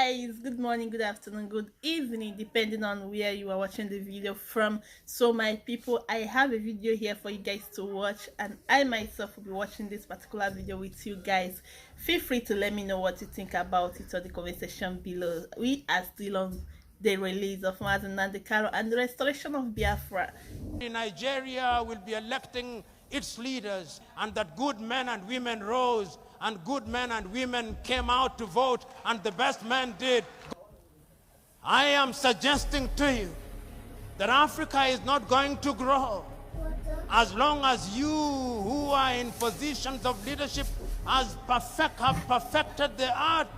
guys, good morning, good afternoon, good evening, depending on where you are watching the video from. So my people, I have a video here for you guys to watch, and I myself will be watching this particular video with you guys. Feel free to let me know what you think about it on the comment section below. We are still on the release of Mazen Nandekaro and the restoration of Biafra. Nigeria will be electing its leaders, and that good men and women rose, and good men and women came out to vote, and the best men did. I am suggesting to you that Africa is not going to grow as long as you who are in positions of leadership have perfected the art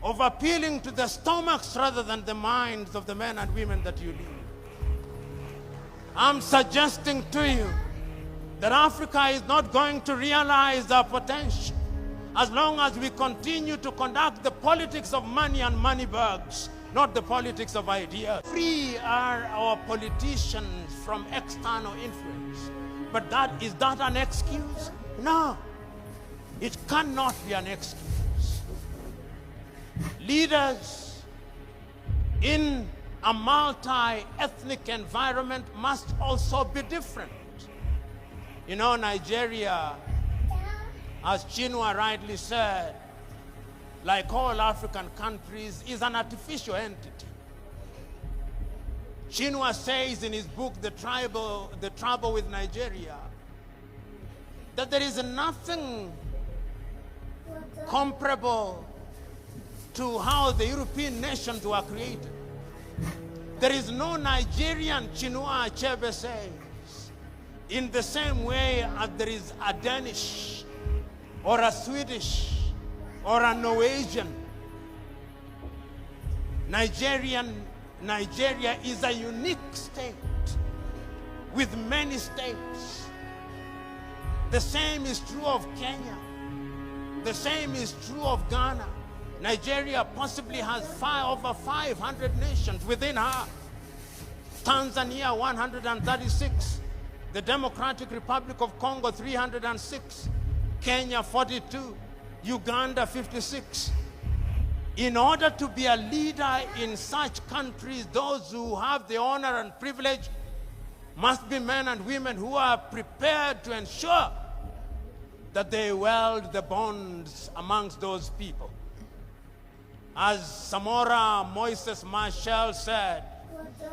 of appealing to the stomachs rather than the minds of the men and women that you lead. I'm suggesting to you that Africa is not going to realize our potential as long as we continue to conduct the politics of money and money bags, not the politics of ideas. Free are our politicians from external influence. But is that an excuse? No, it cannot be an excuse. Leaders in a multi-ethnic environment must also be different. You know, Nigeria, as Chinua rightly said, like all African countries, is an artificial entity. Chinua says in his book, The Trouble with Nigeria, that there is nothing comparable to how the European nations were created. There is no Nigerian, Chinua Achebe says, in the same way as there is a Danish or a Swedish or a Norwegian. Nigeria is a unique state with many states. The same is true of Kenya. The same is true of Ghana. Nigeria possibly has over 500 nations within her. Tanzania 136. The Democratic Republic of Congo 306. Kenya 42. Uganda 56. In order to be a leader in such countries, those who have the honor and privilege must be men and women who are prepared to ensure that they weld the bonds amongst those people. As Samora Moises Machel said,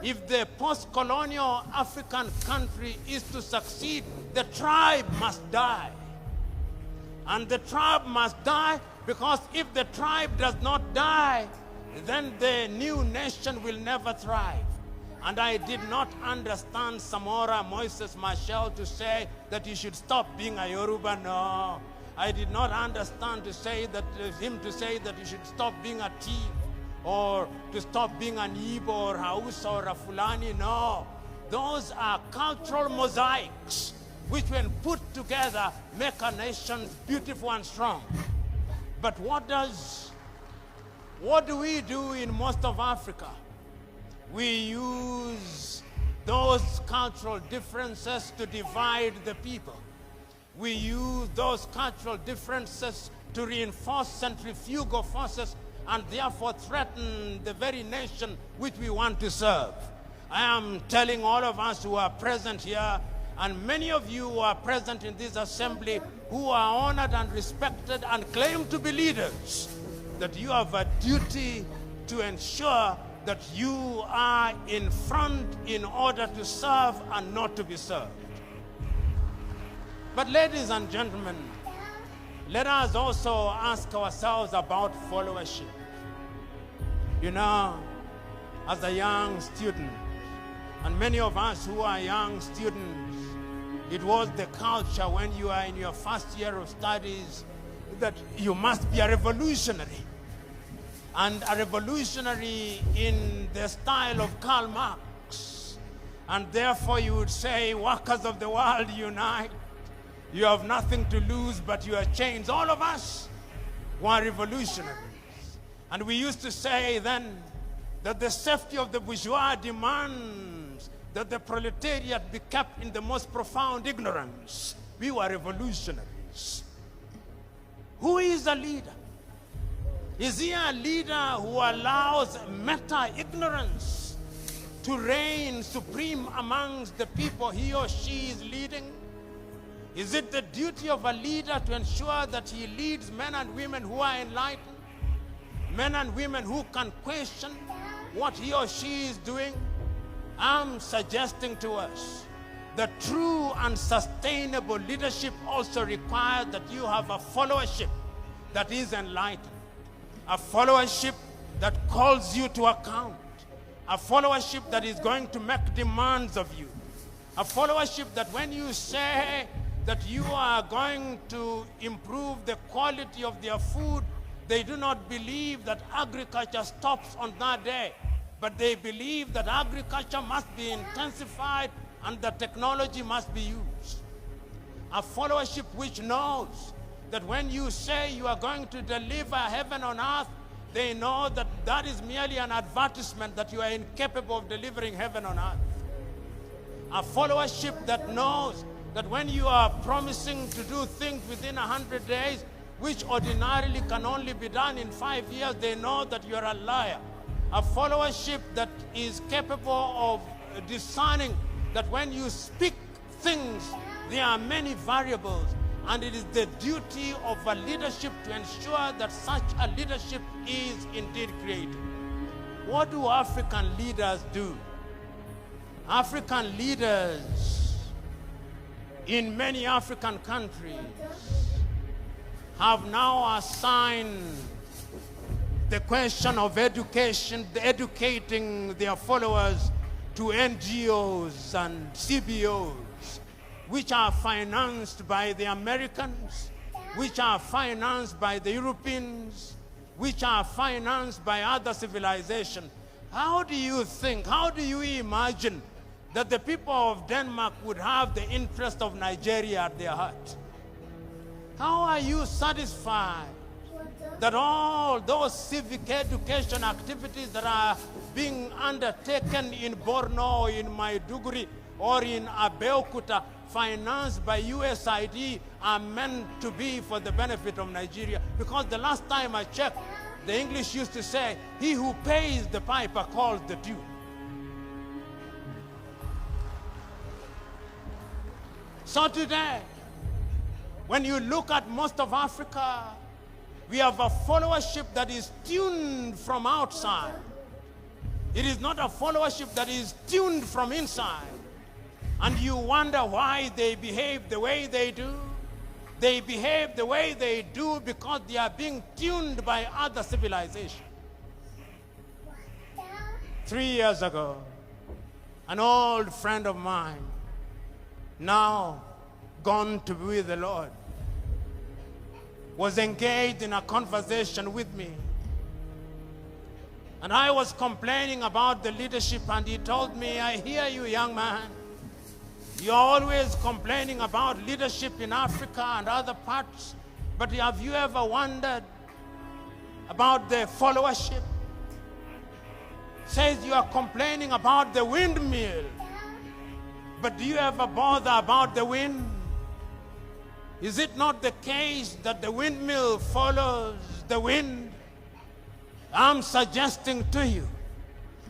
if the post-colonial African country is to succeed, the tribe must die. And the tribe must die because if the tribe does not die, then the new nation will never thrive. And I did not understand Samora Moises Machel to say that you should stop being a Yoruba. No. I did not understand him to say that you should stop being a thief or to stop being an Igbo or Hausa or a Fulani. No. Those are cultural mosaics which when put together make a nation beautiful and strong. But what do we do in most of Africa? We use those cultural differences to divide the people. We use those cultural differences to reinforce centrifugal forces and therefore threaten the very nation which we want to serve. I am telling all of us who are present here, and many of you who are present in this assembly who are honored and respected and claim to be leaders, that you have a duty to ensure that you are in front in order to serve and not to be served. But ladies and gentlemen, let us also ask ourselves about followership. You know, as a young student, and many of us who are young students, it was the culture when you are in your first year of studies that you must be a revolutionary. And a revolutionary in the style of Karl Marx. And therefore you would say, workers of the world unite. You have nothing to lose but your chains. All of us were revolutionaries. And we used to say then that the safety of the bourgeois demands that the proletariat be kept in the most profound ignorance. We were revolutionaries. Who is a leader? Is he a leader who allows meta-ignorance to reign supreme amongst the people he or she is leading? Is it the duty of a leader to ensure that he leads men and women who are enlightened? Men and women who can question what he or she is doing? I'm suggesting to us that true and sustainable leadership also requires that you have a followership that is enlightened. A followership that calls you to account. A followership that is going to make demands of you. A followership that when you say that you are going to improve the quality of their food, they do not believe that agriculture stops on that day, but they believe that agriculture must be intensified and the technology must be used. A followership which knows that when you say you are going to deliver heaven on earth, they know that that is merely an advertisement that you are incapable of delivering heaven on earth. A followership that knows that when you are promising to do things within 100 days, which ordinarily can only be done in 5 years, they know that you are a liar. A followership that is capable of discerning that when you speak things, there are many variables, and it is the duty of a leadership to ensure that such a leadership is indeed created. What do African leaders do? African leaders in many African countries have now assigned the question of education, educating their followers to NGOs and CBOs, which are financed by the Americans, which are financed by the Europeans, which are financed by other civilizations. How do you think, how do you imagine that the people of Denmark would have the interest of Nigeria at their heart? How are you satisfied that all those civic education activities that are being undertaken in Borno, or in Maiduguri, or in Abeokuta, financed by USAID, are meant to be for the benefit of Nigeria? Because the last time I checked, the English used to say, he who pays the piper calls the tune. So today, when you look at most of Africa, we have a followership that is tuned from outside. It is not a followership that is tuned from inside. And you wonder why they behave the way they do. They behave the way they do because they are being tuned by other civilizations. 3 years ago, an old friend of mine, now gone to be with the Lord, was engaged in a conversation with me. And I was complaining about the leadership, and he told me, I hear you, young man. You're always complaining about leadership in Africa and other parts, but have you ever wondered about the followership? Says you are complaining about the windmill, but do you ever bother about the wind? Is it not the case that the windmill follows the wind? I'm suggesting to you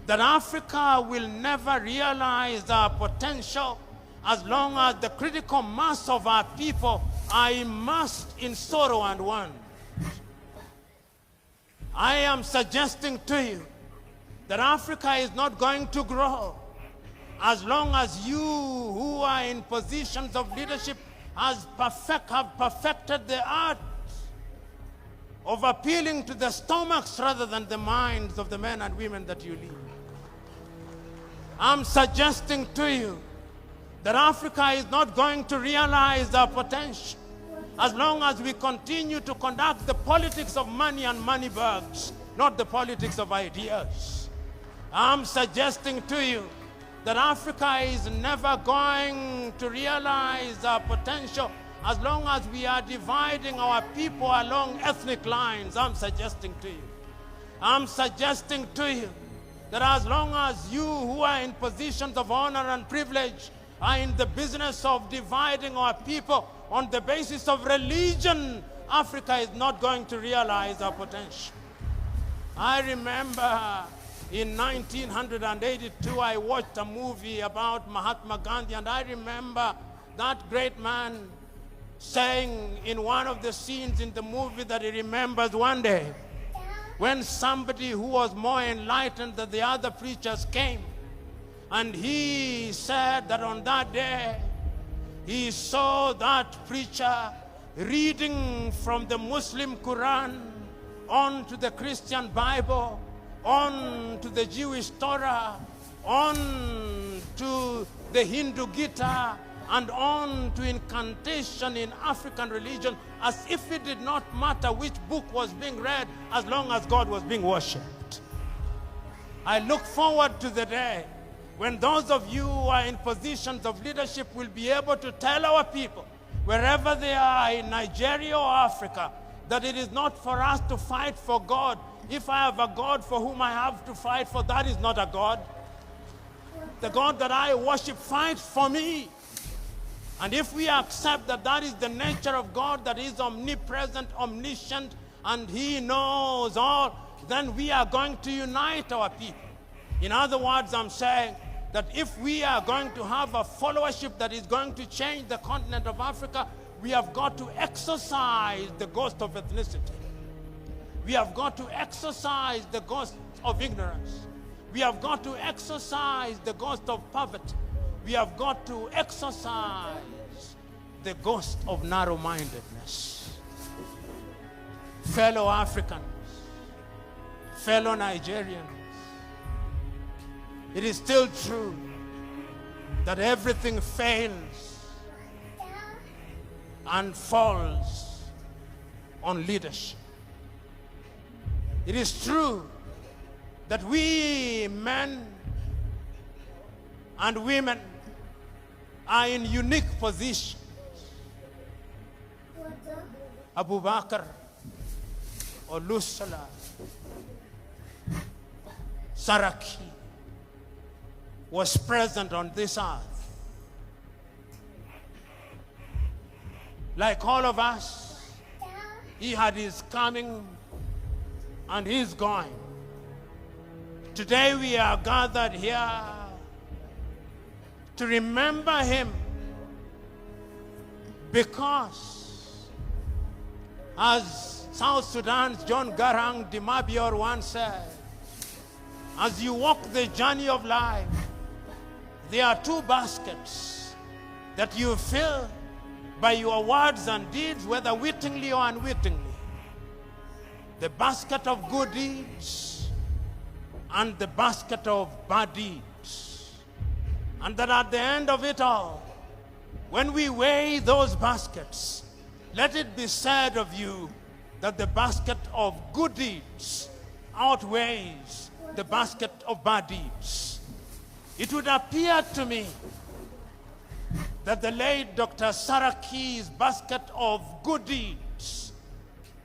that Africa will never realize our potential as long as the critical mass of our people are immersed in sorrow and want. I am suggesting to you that Africa is not going to grow as long as you who are in positions of leadership have perfected the art of appealing to the stomachs rather than the minds of the men and women that you lead. I'm suggesting to you that Africa is not going to realize our potential as long as we continue to conduct the politics of money and money bags, not the politics of ideas. I'm suggesting to you that Africa is never going to realize our potential as long as we are dividing our people along ethnic lines. I'm suggesting to you. I'm suggesting to you that as long as you who are in positions of honor and privilege are in the business of dividing our people on the basis of religion, Africa is not going to realize our potential. I remember in 1982, I watched a movie about Mahatma Gandhi, and I remember that great man saying in one of the scenes in the movie that he remembers one day when somebody who was more enlightened than the other preachers came, and he said that on that day he saw that preacher reading from the Muslim Quran on to the Christian Bible, on to the Jewish Torah, on to the Hindu Gita, and on to incantation in African religion, as if it did not matter which book was being read as long as God was being worshipped. I look forward to the day when those of you who are in positions of leadership will be able to tell our people, wherever they are in Nigeria or Africa, that it is not for us to fight for God. If I have a God for whom I have to fight for, that is not a God. The God that I worship fights for me. And if we accept that that is the nature of God, that is omnipresent, omniscient, and He knows all, then we are going to unite our people. In other words, I'm saying that if we are going to have a followership that is going to change the continent of Africa, we have got to exorcise the ghost of ethnicity. We have got to exorcise the ghost of ignorance. We have got to exorcise the ghost of poverty. We have got to exorcise the ghost of narrow-mindedness. Fellow Africans, fellow Nigerians, it is still true that everything fails and falls on leadership. It is true that we men and women are in unique positions. Abu Bakr, Olusala, Saraki was present on this earth. Like all of us, he had his coming and his going. Today we are gathered here to remember him because, as South Sudan's John Garang de Mabior once said, as you walk the journey of life, there are two baskets that you fill by your words and deeds, whether wittingly or unwittingly. The basket of good deeds and the basket of bad deeds. And that at the end of it all, when we weigh those baskets, let it be said of you that the basket of good deeds outweighs the basket of bad deeds. It would appear to me that the late Dr. Saraki's basket of good deeds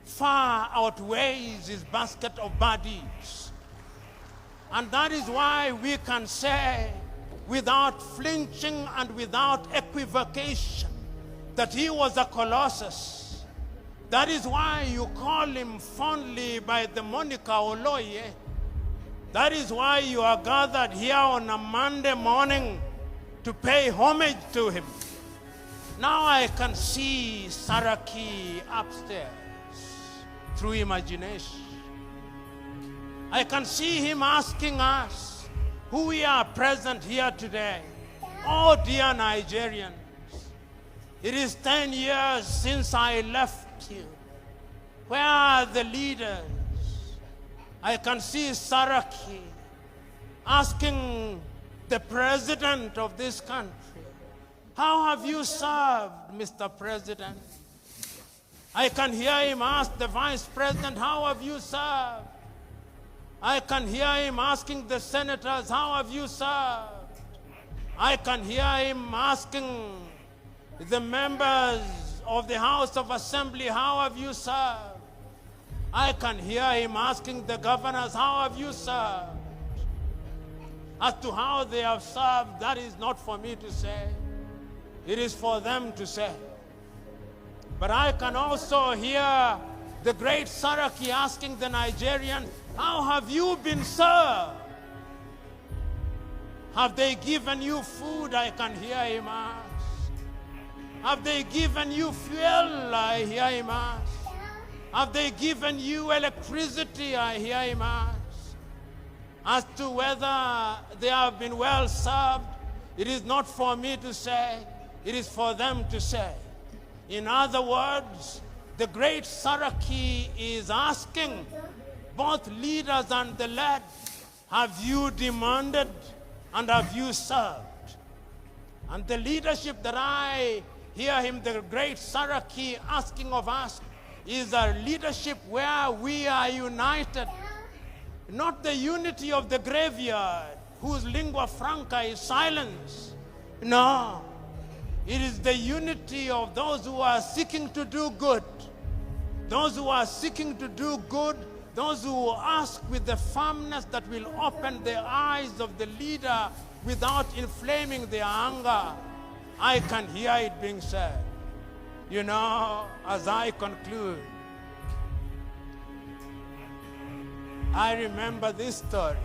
far outweighs his basket of bad deeds. And that is why we can say without flinching and without equivocation that he was a colossus. That is why you call him fondly by the moniker Oloye. That is why you are gathered here on a Monday morning to pay homage to him. Now I can see Saraki upstairs through imagination. I can see him asking us who we are present here today. Oh dear Nigerians, it is 10 years since I left you. Where are the leaders? I can see Saraki asking the president of this country, how have you served, Mr. President? I can hear him ask the vice president, how have you served? I can hear him asking the senators, how have you served? I can hear him asking the members of the House of Assembly, how have you served? I can hear him asking the governors, how have you served? As to how they have served, that is not for me to say. It is for them to say. But I can also hear The great Saraki asking the Nigerian, how have you been served? Have they given you food? I can hear him ask. Have they given you fuel? I hear him ask. Have they given you electricity? I hear him ask. As to whether they have been well served, it is not for me to say, it is for them to say. In other words, the great Saraki is asking both leaders and the led, have you demanded and have you served? And the leadership that I hear him, the great Saraki, asking of us is a leadership where we are united. Not the unity of the graveyard, whose lingua franca is silence. No. It is the unity of those who are seeking to do good. Those who are seeking to do good, those who ask with the firmness that will open the eyes of the leader without inflaming their anger. I can hear it being said. You know, as I conclude, I remember this story.